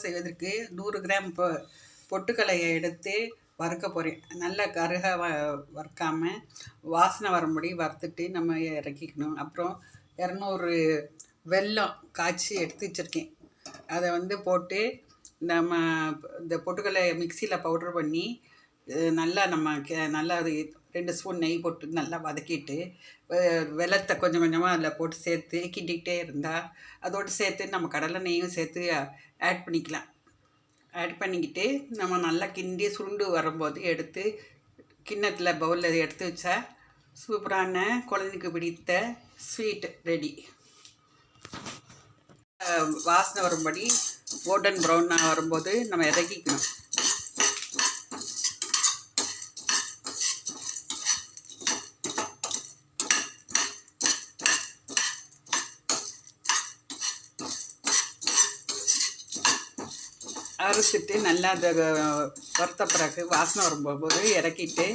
செய்வதற்கு 100 கிராம் பொட்டுக்கல்லையை எடுத்து வறுக்க போகிறேன். நல்லா கருக வறுக்காமல் வாசனை வரும்படி வறுத்துட்டு நம்ம இறக்கிக்கணும். அப்புறம் 200 வெல்லம் காய்ச்சி எடுத்து வச்சுருக்கேன். அதை போட்டு நம்ம இந்த பொட்டுக்கல்லை மிக்சியில் பவுட்ரு பண்ணி நல்லா நம்ம நல்லா அது 2 ஸ்பூன் நெய் போட்டு நல்லா வதக்கிட்டு வெல்லத்தை கொஞ்சம் கொஞ்சமாக அதில் போட்டு சேர்த்து கிண்டிக்கிட்டே இருந்தால் அதோடு சேர்த்து நம்ம கடலை நெய்யும் சேர்த்து ஆட் பண்ணிக்கலாம். ஆட் பண்ணிக்கிட்டு நம்ம நல்லா கிண்டி சுருண்டு வரும்போது எடுத்து கிண்ணத்தில் பவுலில் எடுத்து வச்சா சூப்பரான குழந்தைக்கு பிடித்த ஸ்வீட் ரெடி. வாசனை வரும்படி கோல்டன் ப்ரௌனாக வரும்போது நம்ம இறக்கிக்கணும். அறுத்துட்டு நல்லா அதை வறுத்த பிறகு வாசனை வரும்போது இறக்கிட்டு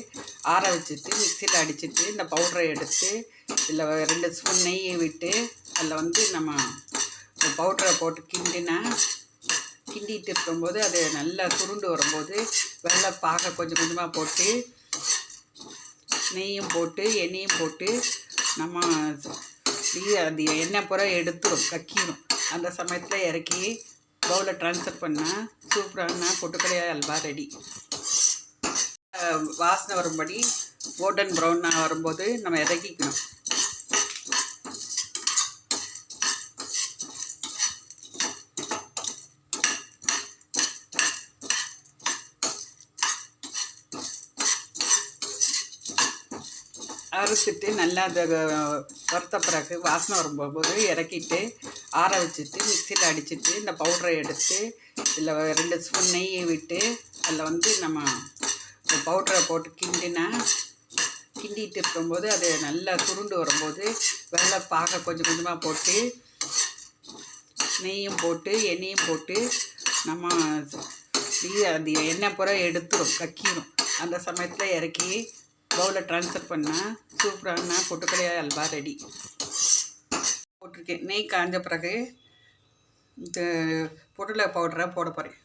ஆற வச்சுட்டு மிக்சியில் அடிச்சுட்டு இந்த பவுடரை எடுத்து இதில் 2 ஸ்பூன் நெய்யை விட்டு அதில் நம்ம பவுடரை போட்டு கிண்டிகிட்டு இருக்கும்போது அது நல்லா சுருண்டு வரும்போது வெள்ளைப்பாக கொஞ்சம் கொஞ்சமாக போட்டு நெய்யும் போட்டு எண்ணெயும் போட்டு நம்ம அது எண்ணெய் பூரா எடுத்துடும் கக்கிடும். அந்த சமயத்தில் இறக்கி பவுலில் ட்ரான்ஸ்ஃபர் பண்ணால் சூப்பரான பொட்டுக்கல்லை அல்வா ரெடி. வாசனை வரும்படி கோல்டன் ப்ரௌனாக வரும்போது நம்ம இறக்கிக்கணும். அறுத்துட்டு நல்லா அதை வறுத்த பிறகு வாசனை வரும்போது இறக்கிட்டு ஆற வச்சுட்டு மிக்சியில் அடிச்சுட்டு இந்த பவுடரை எடுத்து இதில் 2 ஸ்பூன் நெய்யை விட்டு அதில் நம்ம பவுடரை போட்டு கிண்டிகிட்டு இருக்கும்போது அது நல்லா சுருண்டு வரும்போது வெள்ளைப்பாக கொஞ்சம் கொஞ்சமாக போட்டு நெய்யும் போட்டு எண்ணெயும் போட்டு நம்ம அது எண்ணெய் பூரா எடுத்துடும் கக்கிடும். அந்த சமயத்தில் இறக்கி பவுலில் ட்ரான்ஸ்ஃபர் பண்ணால் சூப்பரான பொட்டுக்கல்லை அல்வா ரெடி. போட்டிருக்கேன். நெய் காஞ்ச பிறகு இந்த பொட்டுக்கல்லை பவுடரை போட போகிறேன்.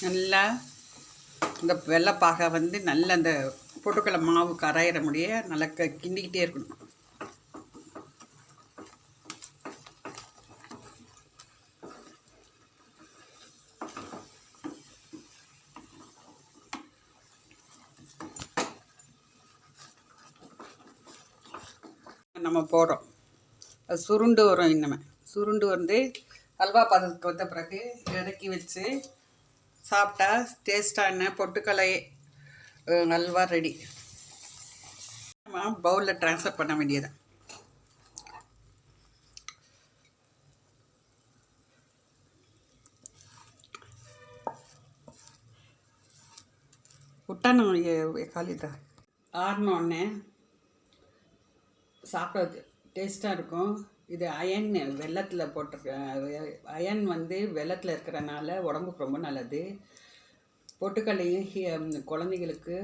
நல்லா இந்த வெள்ளைப்பாகை நல்லா அந்த பொட்டுக்கல்லை மாவு கரையிற முடிய நல்லா கிண்டிக்கிட்டே இருக்கணும். நம்ம போடுறோம் அது சுருண்டு வரும். இன்னமே சுருண்டு அல்வா பதத்துக்கு வந்த பிறகு இறக்கி வச்சு சாப்பிட்டா டேஸ்டான பொட்டுக்கல்லை அல்வா ரெடி. நம்ம பவுலில் ட்ரான்ஸ்ஃபர் பண்ண வேண்டியதான். விட்டானு காலிதான் ஆறினோடனே சாப்பிட்றது டேஸ்ட்டாக இருக்கும். இது அயன் வெல்லத்தில் போட்டிருக்க அயன் வெல்லத்தில் இருக்கிறனால உடம்புக்கு ரொம்ப நல்லது. பொட்டுக்கல்லையும் குழந்தைங்களுக்கு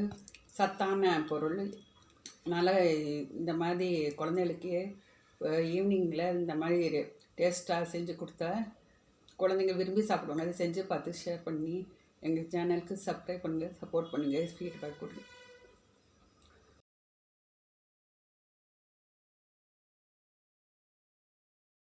சத்தான பொருள். அதனால் இந்த மாதிரி குழந்தைகளுக்கு ஈவினிங்கில் இந்த மாதிரி டேஸ்ட்டாக செஞ்சு கொடுத்தா குழந்தைங்க விரும்பி சாப்பிடுவாங்க. அதை செஞ்சு பார்த்து ஷேர் பண்ணி எங்கள் சேனலுக்கு சப்ஸ்கிரைப் பண்ணுங்கள், சப்போர்ட் பண்ணுங்கள், ஃபீட்பேக் கொடுங்க.